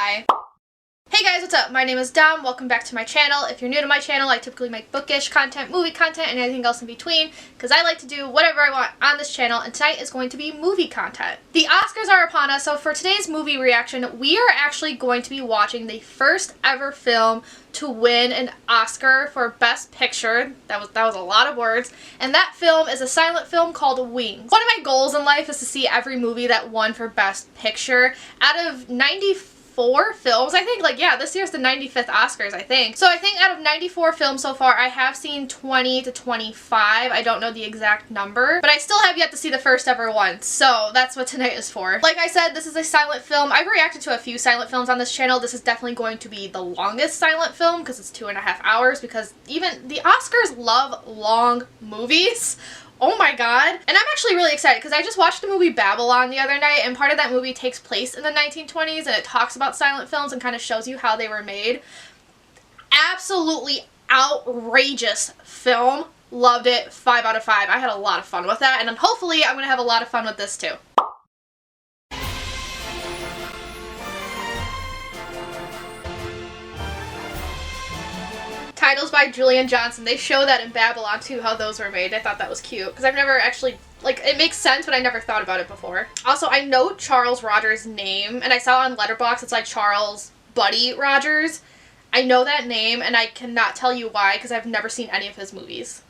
Hi. Hey guys, what's up? My name is Dom. Welcome back to my channel. If you're new to my channel, I typically make bookish content, movie content, and anything else in between because I like to do whatever I want on this channel, and tonight is going to be movie content. The Oscars are upon us, so for today's movie reaction, we are actually going to be watching the first ever film to win an Oscar for Best Picture. That was a lot of words. And that film is a silent film called Wings. One of my goals in life is to see every movie that won for Best Picture. Out of 94 films, I think, this year's the 95th Oscars, I think. So I think out of 94 films so far, I have seen 20 to 25. I don't know the exact number, but I still have yet to see the first ever one. So that's what tonight is for. Like I said, this is a silent film. I've reacted to a few silent films on this channel. This is definitely going to be the longest silent film because it's 2.5 hours, because even the Oscars love long movies. Oh my god. And I'm actually really excited because I just watched the movie Babylon the other night, and part of that movie takes place in the 1920s, and it talks about silent films and kind of shows you how they were made. Absolutely outrageous film. Loved it. 5 out of 5. I had a lot of fun with that, and hopefully I'm going to have a lot of fun with this too. Titles by Julian Johnson. They show that in Babylon too, how those were made. I thought that was cute because I've never actually, it makes sense, but I never thought about it before. Also, I know Charles Rogers' name, and I saw on Letterboxd it's like Charles Buddy Rogers. I know that name, and I cannot tell you why because I've never seen any of his movies.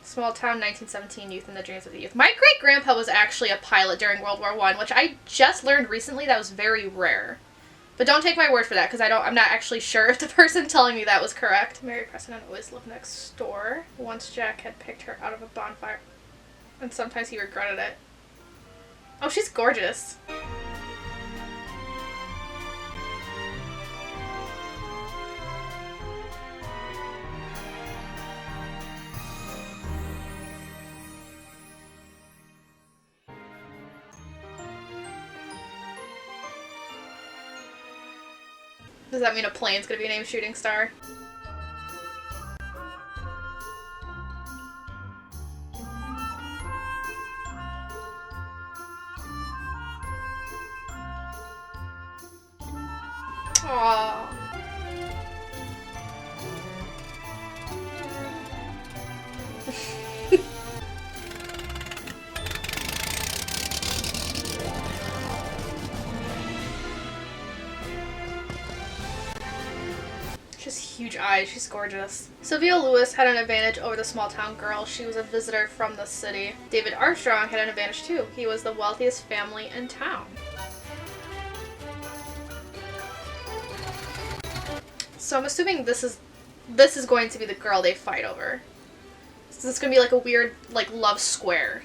Small Town, 1917, Youth and the Dreams of the Youth. My great-grandpa was actually a pilot during World War I, which I just learned recently that was very rare. But don't take my word for that, because I'm not actually sure if the person telling me that was correct. Mary Preston always lived next door. Once Jack had picked her out of a bonfire, and sometimes he regretted it. Oh, she's gorgeous. Does that mean a plane's gonna be named Shooting Star? Aww. She has huge eyes. She's gorgeous. Sylvia Lewis had an advantage over the small town girl. She was a visitor from the city. David Armstrong had an advantage too. He was the wealthiest family in town. So I'm assuming this is going to be the girl they fight over. So this is gonna be like a weird, love square.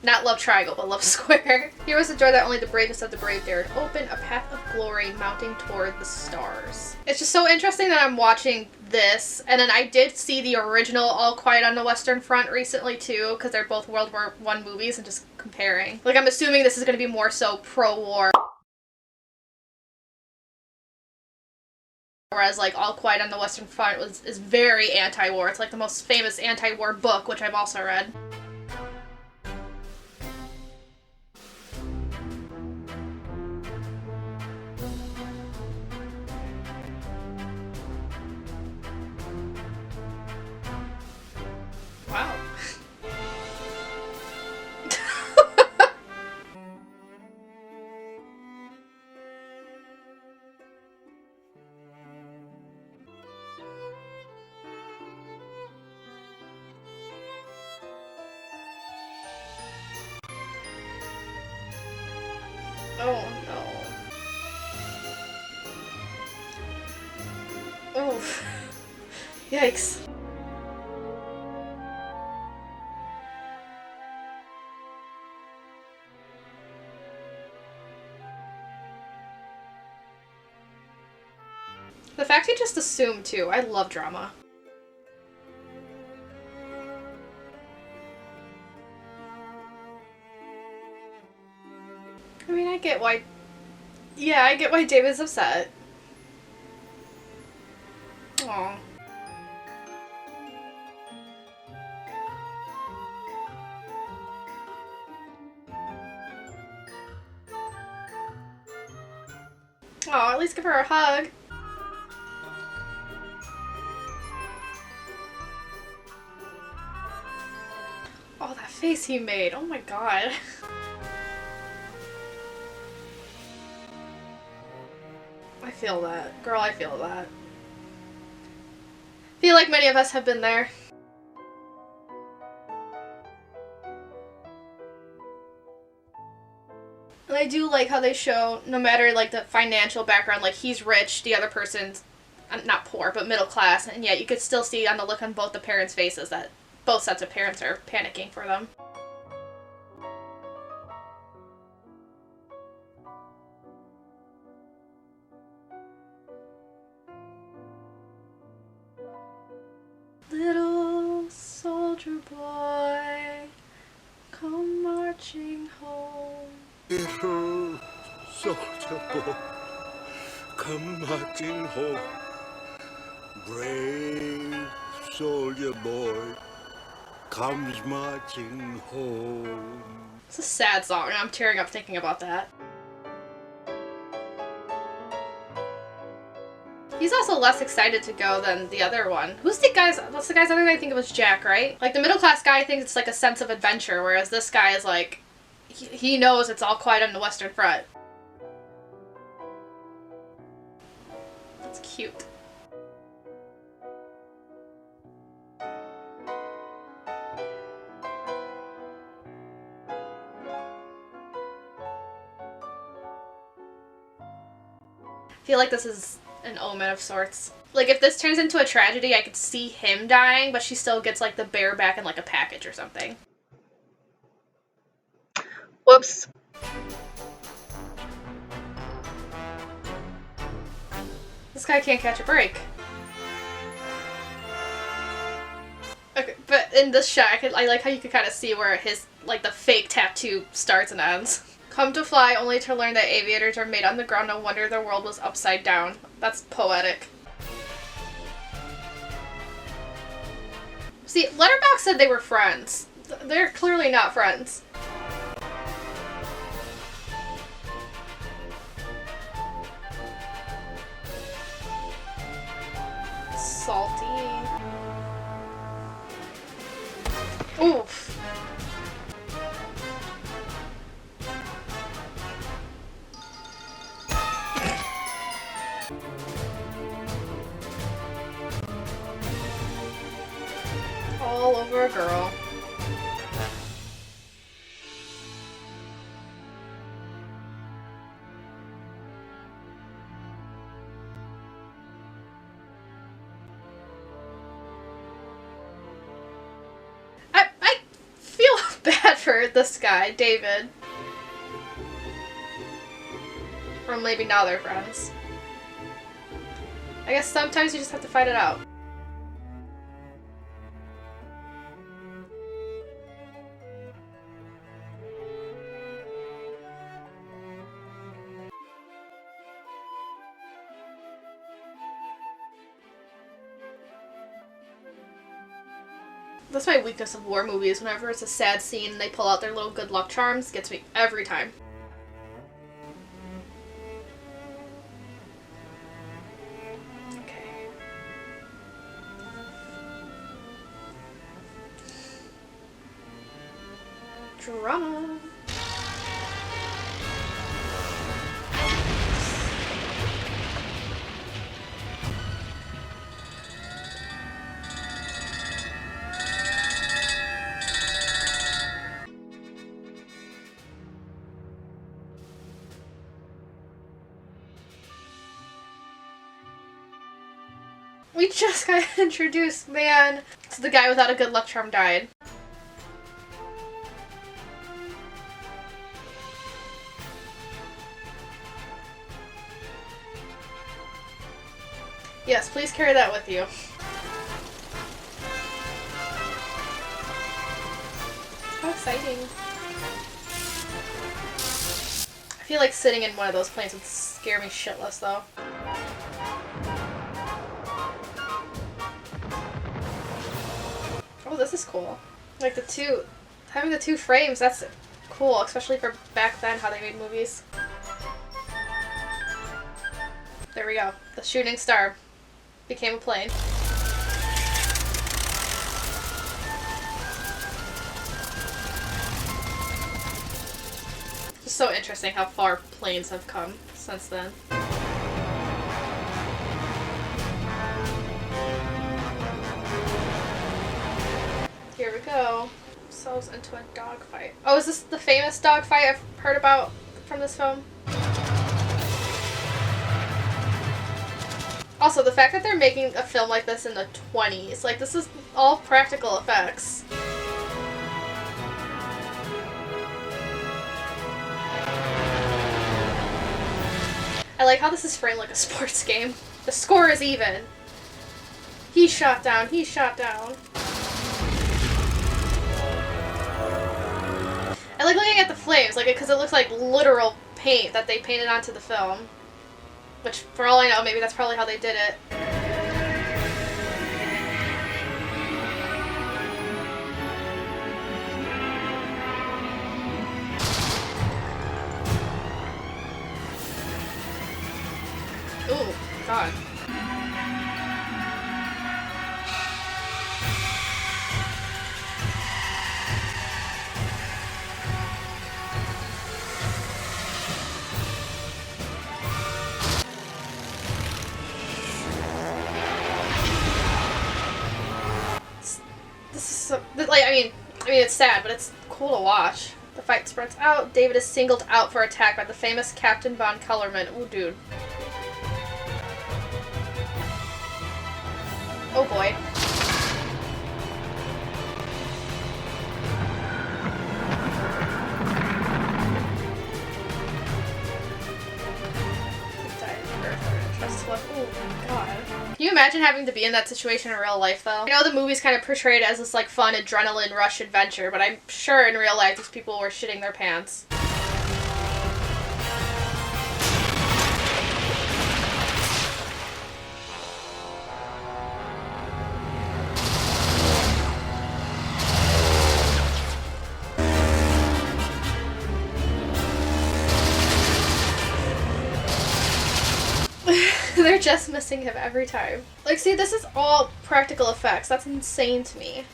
Not love triangle, but love square. Here was the door that only the bravest of the brave dared open, a path of glory mounting toward the stars. It's just so interesting that I'm watching this, and then I did see the original All Quiet on the Western Front recently too, because they're both World War I movies, and just comparing. I'm assuming this is going to be more so pro-war. Whereas All Quiet on the Western Front is very anti-war. It's the most famous anti-war book, which I've also read. Wow. Oh no. Oof. Yikes. The fact he just assumed too. I love drama. I mean, I get why David's upset. Aww. Aw, at least give her a hug. Oh, that face he made. Oh my god. I feel that. Girl, I feel that. I feel like many of us have been there. And I do like how they show, no matter like the financial background, like he's rich, the other person's not poor, but middle class, and yet you could still see on the look on both the parents' faces that both sets of parents are panicking for them. Little soldier boy, come marching home. Little soldier boy, come marching home. Brave soldier boy comes marching home. It's a sad song, and I'm tearing up thinking about that. He's also less excited to go than the other one. What's the guy's other name? I think it was Jack, right? Like the middle class guy thinks it's like a sense of adventure, whereas this guy is like, he knows it's all quiet on the Western Front. That's cute. I feel like this is an omen of sorts. Like if this turns into a tragedy, I could see him dying, but she still gets like the bear back in like a package or something. Whoops. This guy can't catch a break. Okay, but in this shot, I like how you could kind of see where his, like, the fake tattoo starts and ends. Come to fly only to learn that aviators are made on the ground. No wonder the world was upside down. That's poetic. See, Letterboxd said they were friends. They're clearly not friends. Salty. Oof. All over a girl. I feel bad for this guy, David. Or maybe now they're friends. I guess sometimes you just have to fight it out. That's my weakness of war movies. Whenever it's a sad scene and they pull out their little good luck charms, gets me every time. Okay. Drama. We just got introduced, man. So the guy without a good luck charm died. Yes, please carry that with you. How exciting. I feel like sitting in one of those planes would scare me shitless, though. Oh, this is cool. Like having the two frames, that's cool, especially for back then, how they made movies. there we go. The shooting star became a plane. Just so interesting how far planes have come since then. Here we go. Themselves into a dogfight. Oh, is this the famous dogfight I've heard about from this film? Also, the fact that they're making a film like this in the 20s, like, this is all practical effects. I like how this is framed like a sports game. The score is even. He shot down, he shot down. I like looking at the flames, like, because it looks like literal paint that they painted onto the film. Which, for all I know, maybe that's probably how they did it. Ooh, God. Like, I mean, it's sad, but it's cool to watch. The fight spreads out. David is singled out for attack by the famous Captain Von Kellerman. Ooh, dude. Oh, boy. Oh, God. Can you imagine having to be in that situation in real life, though? I know the movie's kind of portrayed as this, like, fun adrenaline rush adventure, but I'm sure in real life these people were shitting their pants. They're just missing him every time. Like, see, this is all practical effects. That's insane to me.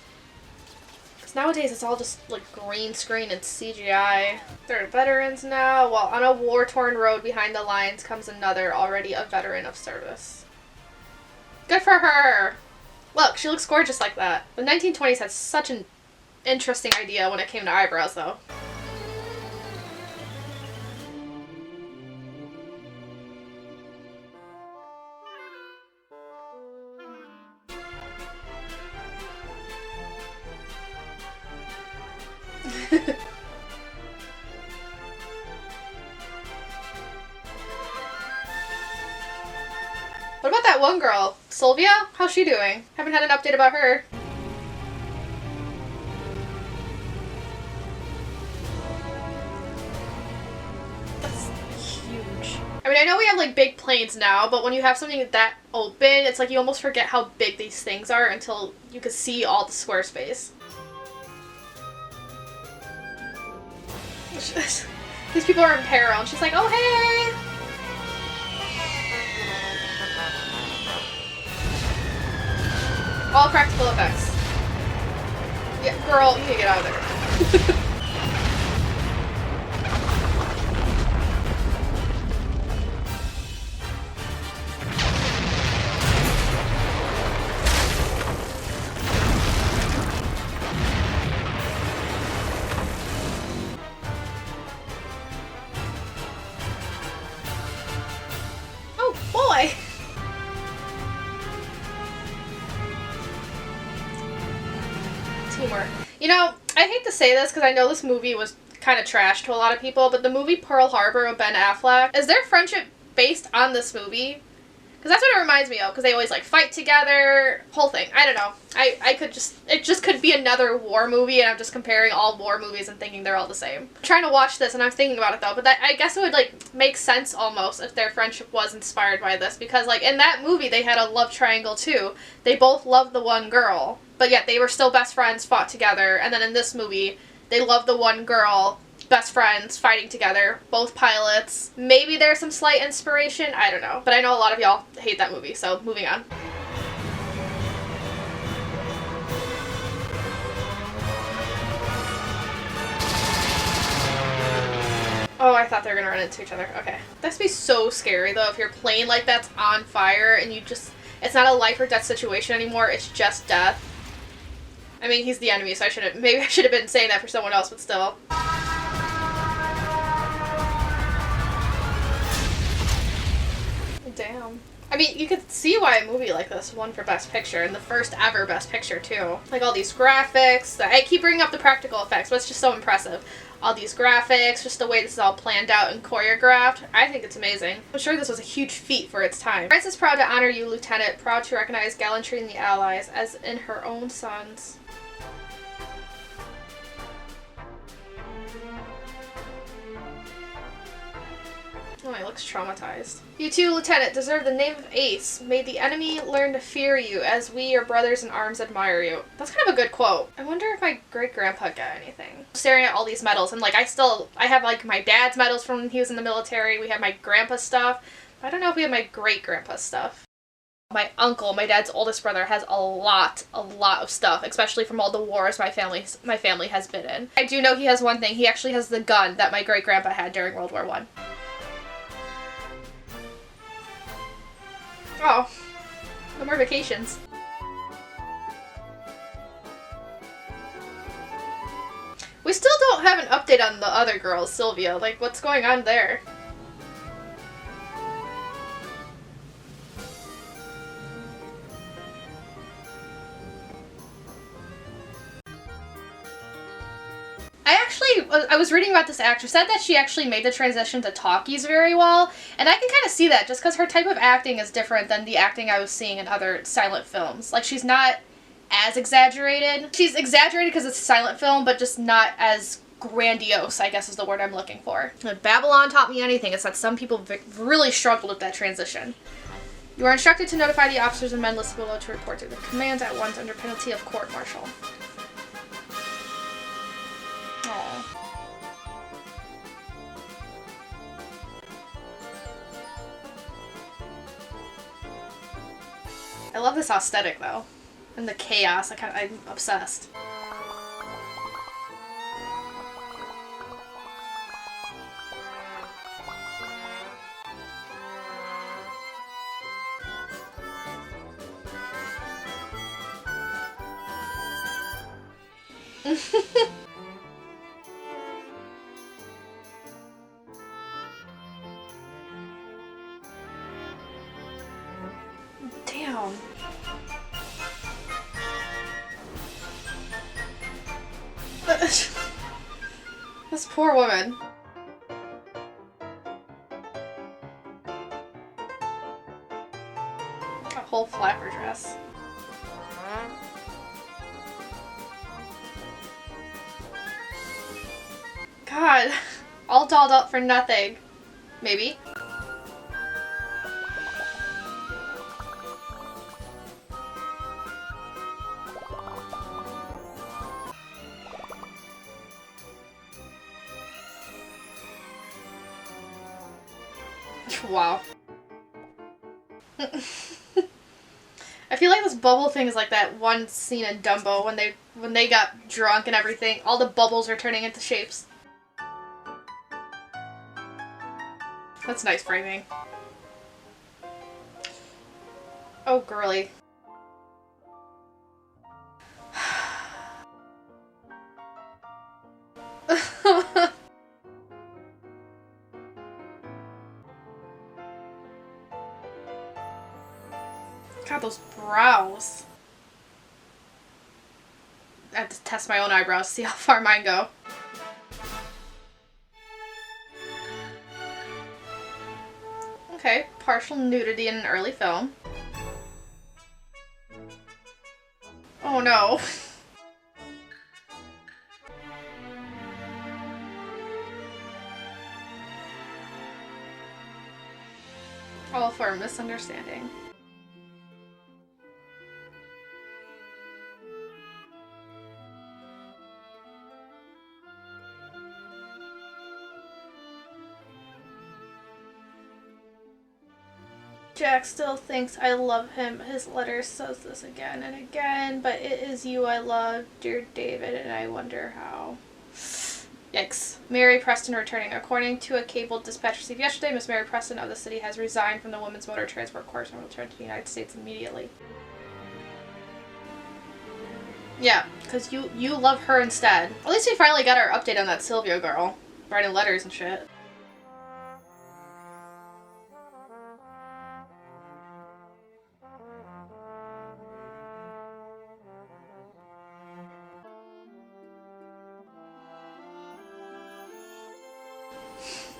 Because nowadays it's all just, like, green screen and CGI. They're veterans now, while on a war-torn road behind the lines comes another, already a veteran of service. Good for her! Look, she looks gorgeous like that. The 1920s had such an interesting idea when it came to eyebrows, though. What about that one girl? Sylvia? How's she doing? Haven't had an update about her. That's huge. I mean, I know we have, like, big planes now, but when you have something that open, it's like you almost forget how big these things are until you can see all the square space. These people are in peril, and she's like, oh, hey! All practical effects. Yeah, girl, you need to get out of there. Oh, boy! Teamwork. You know, I hate to say this because I know this movie was kind of trash to a lot of people, but the movie Pearl Harbor with Ben Affleck, is their friendship based on this movie? Because that's what it reminds me of, because they always, like, fight together, whole thing. I don't know. I could just, it just could be another war movie, and I'm just comparing all war movies and thinking they're all the same. I'm trying to watch this, and I'm thinking about it, though, but that, I guess it would, like, make sense, almost, if their friendship was inspired by this, because, like, in that movie, they had a love triangle, too. They both loved the one girl, but yet they were still best friends, fought together, and then in this movie, they loved the one girl, best friends fighting together, both pilots. Maybe there's some slight inspiration, I don't know. But I know a lot of y'all hate that movie, so moving on. Oh, I thought they were gonna run into each other. Okay. That's be so scary though if your plane like that's on fire and you just, it's not a life or death situation anymore, it's just death. I mean, he's the enemy, so maybe I should have been saying that for someone else, but still. Damn. I mean, you could see why a movie like this won for Best Picture, and the first ever Best Picture, too. Like, all these graphics. I keep bringing up the practical effects, but it's just so impressive. All these graphics, just the way this is all planned out and choreographed. I think it's amazing. I'm sure this was a huge feat for its time. France is proud to honor you, Lieutenant, proud to recognize gallantry in the Allies, as in her own sons. Oh, he looks traumatized. You too, Lieutenant, deserve the name of Ace. May the enemy learn to fear you, as we, your brothers in arms, admire you. That's kind of a good quote. I wonder if my great-grandpa got anything. Staring at all these medals, and like, I have like my dad's medals from when he was in the military. We have my grandpa's stuff. I don't know if we have my great-grandpa's stuff. My uncle, my dad's oldest brother, has a lot of stuff, especially from all the wars my family has been in. I do know he has one thing. He actually has the gun that my great-grandpa had during World War I. Oh, no more vacations. We still don't have an update on the other girl, Sylvia. Like, what's going on there? I was reading about this actress, said that she actually made the transition to talkies very well, and I can kind of see that just because her type of acting is different than the acting I was seeing in other silent films. Like, she's not as exaggerated. She's exaggerated because it's a silent film, but just not as grandiose, I guess is the word I'm looking for. If Babylon taught me anything, it's that some people really struggled with that transition. You are instructed to notify the officers and men listed below to report to the commands at once under penalty of court-martial. Aww. I love this aesthetic though, and the chaos. I'm obsessed. Damn. This poor woman. A whole flapper dress. God, all dolled up for nothing. Maybe. Wow. I feel like this bubble thing is like that one scene in Dumbo when they got drunk and everything. All the bubbles are turning into shapes. That's nice framing. Oh, girly. God, those brows. I have to test my own eyebrows, see how far mine go. Okay, partial nudity in an early film. Oh no. All for a misunderstanding. Jack still thinks I love him. His letter says this again and again, but it is you I love, dear David, and I wonder how. Yikes. Mary Preston returning. According to a cable dispatch received yesterday, Miss Mary Preston of the city has resigned from the Women's Motor Transport Corps and will return to the United States immediately. Yeah, because you love her instead. At least we finally got our update on that Sylvia girl. Writing letters and shit.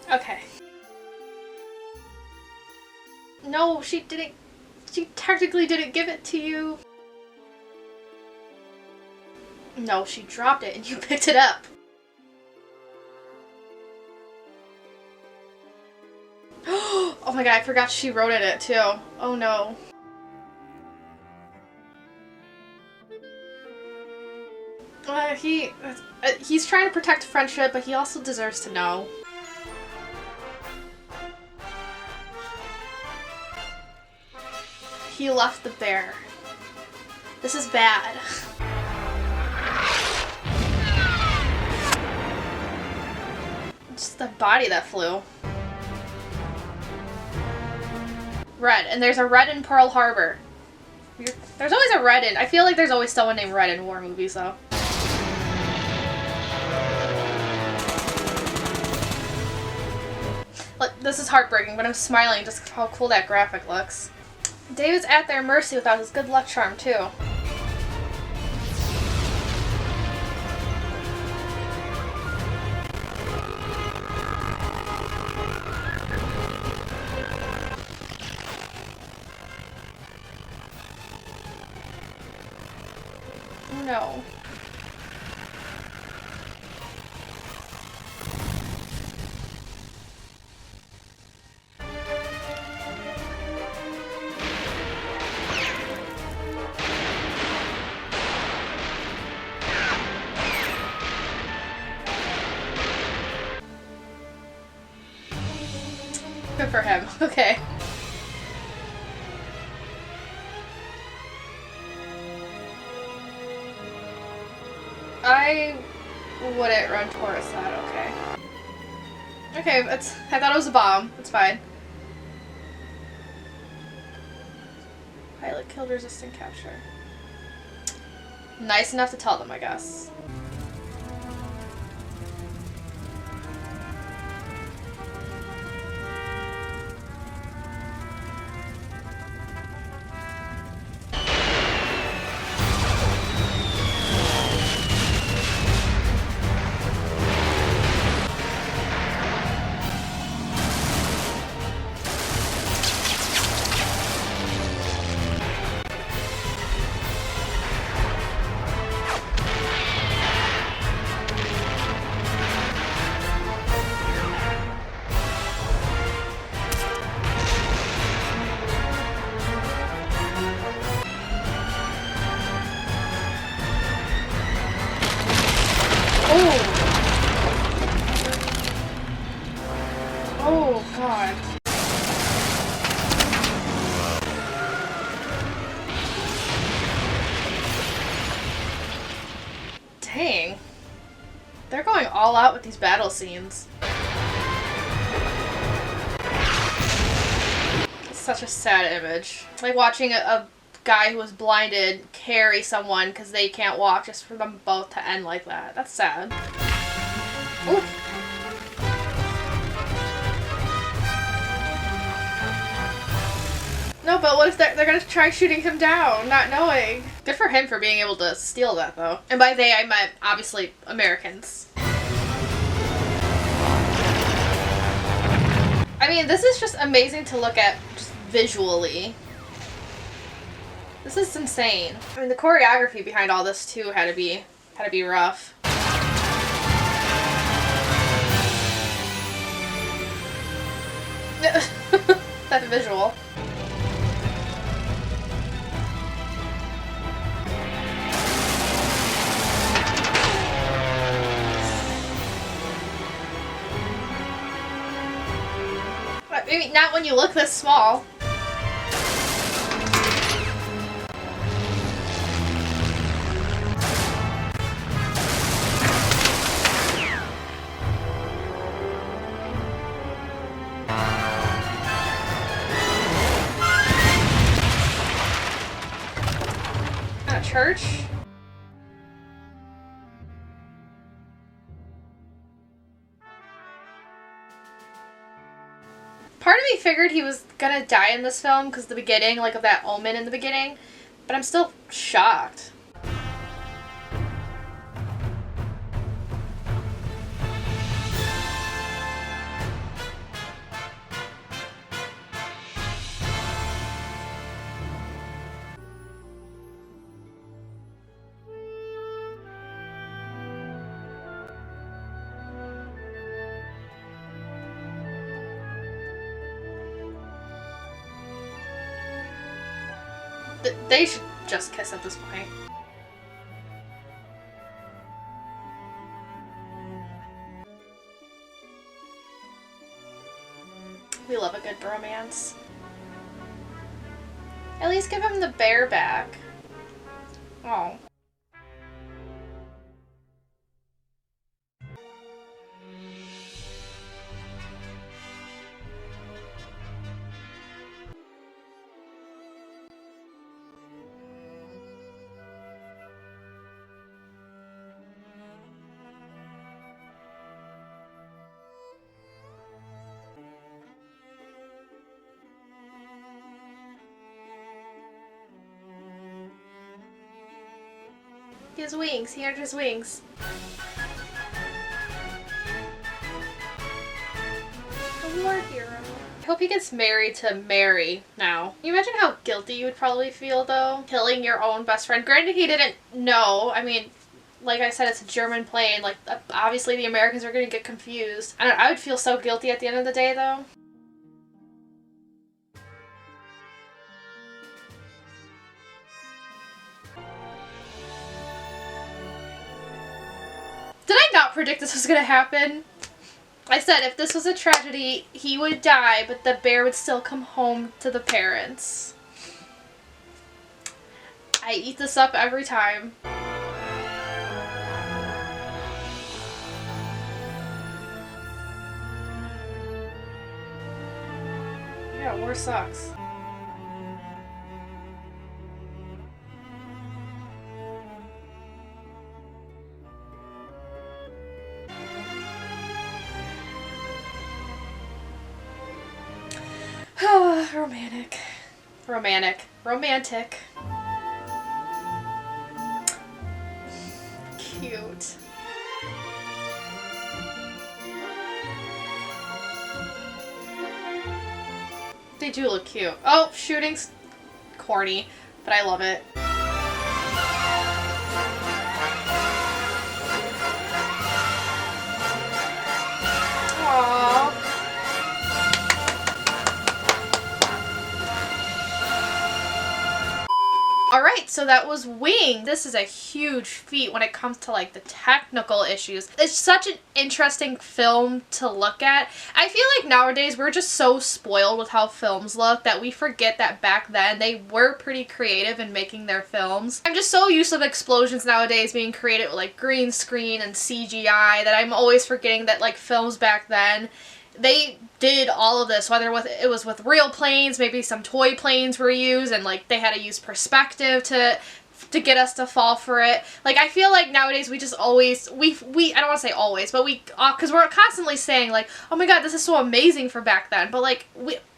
Okay. No, she didn't. She technically didn't give it to you. No, she dropped it and you picked it up. Oh my god, I forgot she wrote in it too. Oh no. He's trying to protect friendship, but he also deserves to know. He left the bear. This is bad. Just the body that flew. Red, and there's a Red in Pearl Harbor. There's always a Red in. I feel like there's always someone named Red in war movies, though. Look, this is heartbreaking, but I'm smiling just how cool that graphic looks. David's at their mercy without his good luck charm, too. Oh no. Good for him. Okay. I wouldn't run towards that, okay. Okay, I thought it was a bomb. It's fine. Pilot killed resistant capture. Nice enough to tell them, I guess. Oh, God. Dang. They're going all out with these battle scenes. It's such a sad image. Like watching a guy who was blinded carry someone because they can't walk, just for them both to end like that. That's sad. Ooh. No, but what if they're gonna try shooting him down, not knowing? Good for him for being able to steal that, though. And by they, I meant, obviously, Americans. I mean, this is just amazing to look at, just visually. This is insane. I mean, the choreography behind all this, too, had to be rough. That visual. Maybe not when you look this small. church? Part of me figured he was gonna die in this film because the beginning, like of that omen in the beginning, but I'm still shocked. They should just kiss at this point. We love a good bromance. At least give him the bear back. Oh. His wings. He earned his wings. A war hero. I hope he gets married to Mary now. Can you imagine how guilty you would probably feel, though? Killing your own best friend. Granted, he didn't know. I mean, like I said, it's a German plane. Like, obviously the Americans are going to get confused. I would feel so guilty at the end of the day, though. Did I not predict this was gonna happen? I said if this was a tragedy, he would die, but the bear would still come home to the parents. I eat this up every time. Yeah, war sucks. Romantic. Romantic. Romantic. Cute. They do look cute. Oh, shooting's corny, but I love it. Aww. Alright, so that was Wing. This is a huge feat when it comes to like the technical issues. It's such an interesting film to look at. I feel like nowadays we're just so spoiled with how films look that we forget that back then they were pretty creative in making their films. I'm just so used to explosions nowadays being created with like green screen and CGI that I'm always forgetting that like films back then, they did all of this, whether it was with real planes, maybe some toy planes were used, and like they had to use perspective to get us to fall for it. Like I feel like nowadays we just always I don't want to say always, but because we're constantly saying like, oh my god, this is so amazing for back then, but like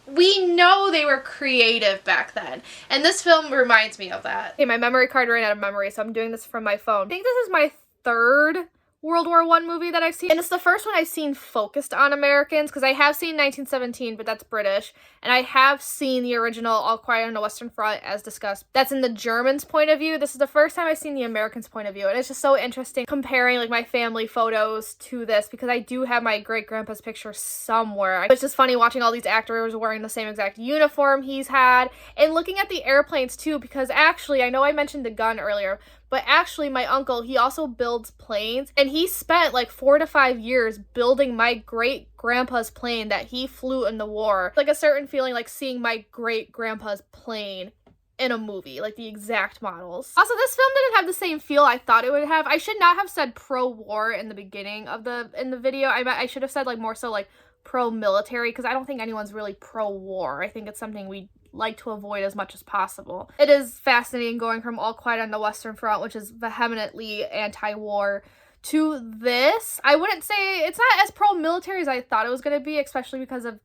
we know they were creative back then, and this film reminds me of that. Okay, my memory card ran out of memory, so I'm doing this from my phone. I think this is my third World War I movie that I've seen, and it's the first one I've seen focused on Americans, because I have seen 1917, but that's British, and I have seen the original All Quiet on the Western Front, as discussed. That's in the Germans' point of view. This is the first time I've seen the Americans' point of view, and it's just so interesting comparing like my family photos to this, because I do have my great-grandpa's picture somewhere. It's just funny watching all these actors wearing the same exact uniform he's had, and looking at the airplanes too, because actually, I know I mentioned the gun earlier, but actually my uncle, he also builds planes, and he spent like 4 to 5 years building my great-grandpa's plane that he flew in the war. Like a certain feeling like seeing my great-grandpa's plane in a movie, like the exact models. Also, this film didn't have the same feel I thought it would have. I should not have said pro-war in the beginning of the video. I should have said like more so like pro-military, because I don't think anyone's really pro-war. I think it's something we like to avoid as much as possible. It is fascinating going from All Quiet on the Western Front, which is vehemently anti-war, to this. I wouldn't say it's not as pro-military as I thought it was going to be, especially because of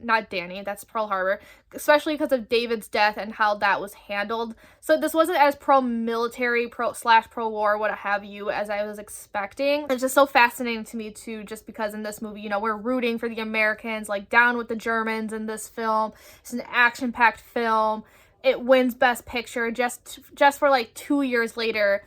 not Danny, that's Pearl Harbor, especially because of David's death and how that was handled. So this wasn't as pro-military, pro-war, what have you, as I was expecting. It's just so fascinating to me too, just because in this movie, you know, we're rooting for the Americans, like down with the Germans in this film. It's an action-packed film. It wins Best Picture just for like 2 years later.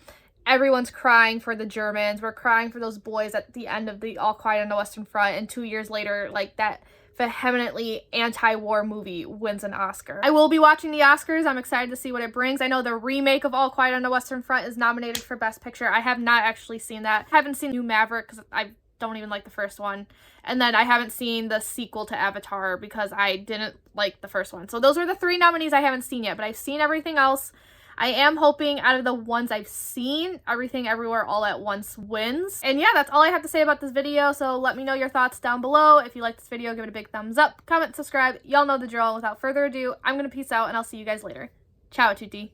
Everyone's crying for the Germans. We're crying for those boys at the end of the All Quiet on the Western Front. And 2 years later, like, that vehemently anti-war movie wins an Oscar. I will be watching the Oscars. I'm excited to see what it brings. I know the remake of All Quiet on the Western Front is nominated for Best Picture. I have not actually seen that. I haven't seen New Maverick because I don't even like the first one. And then I haven't seen the sequel to Avatar because I didn't like the first one. So those are the 3 nominees I haven't seen yet, but I've seen everything else. I am hoping out of the ones I've seen, Everything Everywhere All at Once wins. And yeah, that's all I have to say about this video. So let me know your thoughts down below. If you like this video, give it a big thumbs up, comment, subscribe. Y'all know the drill. Without further ado, I'm going to peace out and I'll see you guys later. Ciao, tutti.